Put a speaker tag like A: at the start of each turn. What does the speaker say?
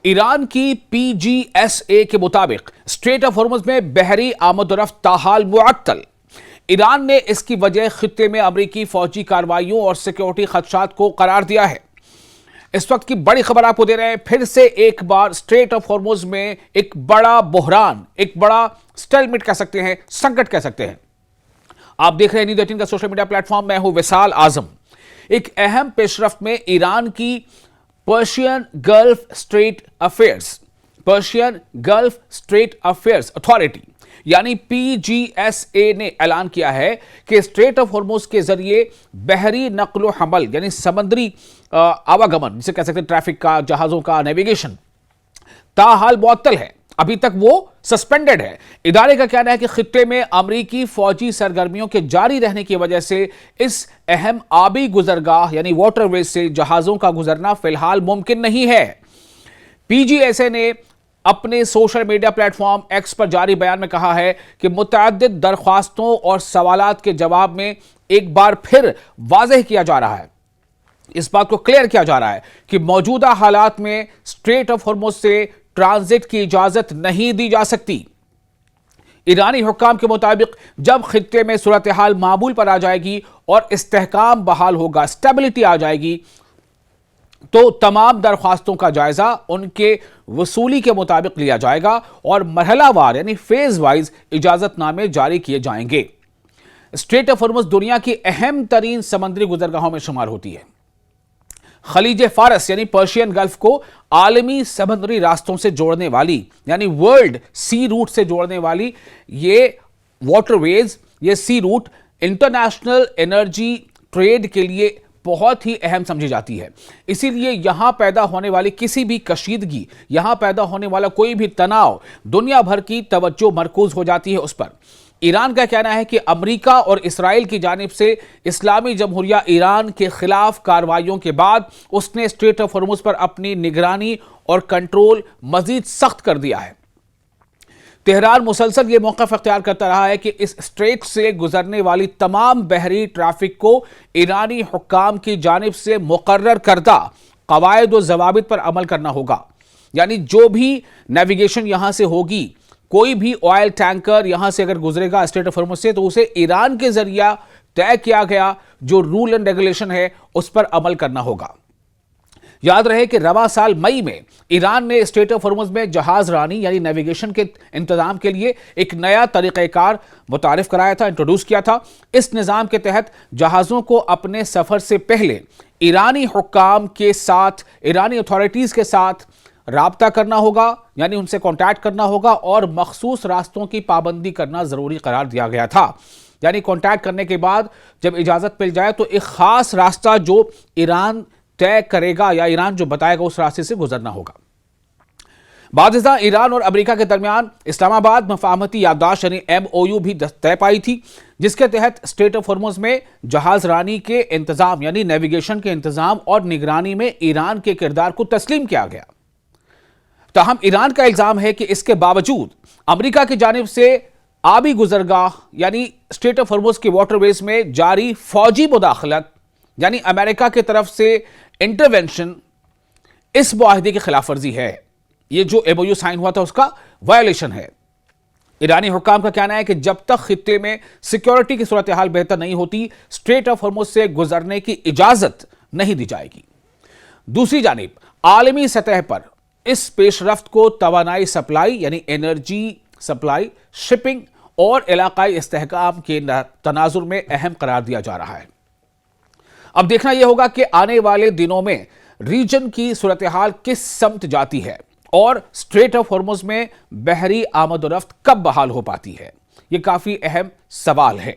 A: ایران کی پی جی S A کے مطابق اسٹریٹ آف ہارمز میں بحری آمد و رفت تاحال معطل۔ ایران نے اس کی وجہ خطے میں امریکی فوجی کارروائیوں اور سیکیورٹی خدشات کو قرار دیا ہے۔ اس وقت کی بڑی خبر آپ کو دے رہے ہیں، پھر سے ایک بار اسٹریٹ آف ہارمز میں ایک بڑا بحران، ایک بڑا سٹیلمیٹ کہہ سکتے ہیں، سنکٹ کہہ سکتے ہیں۔ آپ دیکھ رہے ہیں نیوز 18 کا سوشل میڈیا پلیٹ فارم، میں ہوں وصال اعظم۔ ایک اہم پیش رفت میں ایران کی Persian Gulf strait affairs authority یعنی پی جی ایس اے نے اعلان کیا ہے کہ اسٹریٹ آف ہارمز کے ذریعے بحری نقل و حمل یعنی سمندری آواگمن، جسے کہہ سکتے ہیں ٹریفک کا، جہازوں کا نیویگیشن، تاحال معطل ہے، ابھی تک وہ سسپینڈڈ ہے۔ ادارے کا کہنا ہے کہ خطے میں امریکی فوجی سرگرمیوں کے جاری رہنے کی وجہ سے اس اہم آبی گزرگاہ یعنی واٹر ویز سے جہازوں کا گزرنا فی الحال ممکن نہیں ہے۔ پی جی ایس اے نے اپنے social media platform X پر جاری بیان میں کہا ہے کہ متعدد درخواستوں اور سوالات کے جواب میں ایک بار پھر واضح کیا جا رہا ہے، اس بات کو کلیئر کیا جا رہا ہے کہ موجودہ حالات میں اسٹریٹ آف ہارمز سے ٹرانزٹ کی اجازت نہیں دی جا سکتی۔ ایرانی حکام کے مطابق جب خطے میں صورتحال معمول پر آ جائے گی اور استحکام بحال ہوگا، اسٹیبلٹی آ جائے گی، تو تمام درخواستوں کا جائزہ ان کے وصولی کے مطابق لیا جائے گا اور مرحلہ وار یعنی فیز وائز اجازت نامے جاری کیے جائیں گے۔ اسٹریٹ آف ہارمز دنیا کی اہم ترین سمندری گزرگاہوں میں شمار ہوتی ہے۔ خلیج فارس یعنی پرشین گلف کو عالمی سمندری راستوں سے جوڑنے والی یعنی ورلڈ سی روٹ سے جوڑنے والی یہ واٹر ویز، یہ سی روٹ انٹرنیشنل انرجی ٹریڈ کے لیے بہت ہی اہم سمجھی جاتی ہے۔ اسی لیے یہاں پیدا ہونے والی کسی بھی کشیدگی، یہاں پیدا ہونے والا کوئی بھی تناؤ، دنیا بھر کی توجہ مرکوز ہو جاتی ہے اس پر۔ ایران کا کہنا ہے کہ امریکہ اور اسرائیل کی جانب سے اسلامی جمہوریہ ایران کے خلاف کارروائیوں کے بعد اس نے اسٹریٹ آف ہارمز پر اپنی نگرانی اور کنٹرول مزید سخت کر دیا ہے۔ تہران مسلسل یہ موقف اختیار کرتا رہا ہے کہ اس اسٹریٹ سے گزرنے والی تمام بحری ٹریفک کو ایرانی حکام کی جانب سے مقرر کردہ قواعد و ضوابط پر عمل کرنا ہوگا، یعنی جو بھی نیویگیشن یہاں سے ہوگی، کوئی بھی آئل ٹینکر یہاں سے اگر گزرے گا اسٹریٹ آف ہارمز سے تو اسے ایران کے ذریعہ طے کیا گیا جو رول اینڈ ریگولیشن ہے اس پر عمل کرنا ہوگا۔ یاد رہے کہ رواں سال مئی میں ایران نے اسٹریٹ آف ہارمز میں جہاز رانی یعنی نیویگیشن کے انتظام کے لیے ایک نیا طریقہ کار متعارف کرایا تھا، انٹروڈیوس کیا تھا۔ اس نظام کے تحت جہازوں کو اپنے سفر سے پہلے ایرانی حکام کے ساتھ، ایرانی اتھارٹیز کے ساتھ رابطہ کرنا ہوگا، یعنی ان سے کانٹیکٹ کرنا ہوگا اور مخصوص راستوں کی پابندی کرنا ضروری قرار دیا گیا تھا۔ یعنی کانٹیکٹ کرنے کے بعد جب اجازت مل جائے تو ایک خاص راستہ جو ایران طے کرے گا یا ایران جو بتائے گا اس راستے سے گزرنا ہوگا۔ بعد ازاں ایران اور امریکہ کے درمیان اسلام آباد مفاہمتی یادداشت یعنی MOU بھی طے پائی تھی، جس کے تحت اسٹریٹ آف ہارمز میں جہاز رانی کے انتظام یعنی نیویگیشن کے انتظام اور نگرانی میں ایران کے کردار کو تسلیم کیا گیا۔ تاہم ایران کا الزام ہے کہ اس کے باوجود امریکہ کی جانب سے آبی گزرگاہ یعنی اسٹریٹ آف ہارمز کے واٹر ویز میں جاری فوجی مداخلت یعنی امریکہ کی طرف سے انٹرونشن اس معاہدے کی خلاف ورزی ہے۔ یہ جو MOU سائن ہوا تھا اس کا وائلیشن ہے۔ ایرانی حکام کا کہنا ہے کہ جب تک خطے میں سیکیورٹی کی صورتحال بہتر نہیں ہوتی، اسٹریٹ آف ہارمز سے گزرنے کی اجازت نہیں دی جائے گی۔ دوسری جانب عالمی سطح پر اس پیش رفت کو توانائی سپلائی یعنی انرجی سپلائی، شپنگ اور علاقائی استحکام کے تناظر میں اہم قرار دیا جا رہا ہے۔ اب دیکھنا یہ ہوگا کہ آنے والے دنوں میں ریجن کی صورتحال کس سمت جاتی ہے اور اسٹریٹ آف ہارمز میں بحری آمد و رفت کب بحال ہو پاتی ہے۔ یہ کافی اہم سوال ہے۔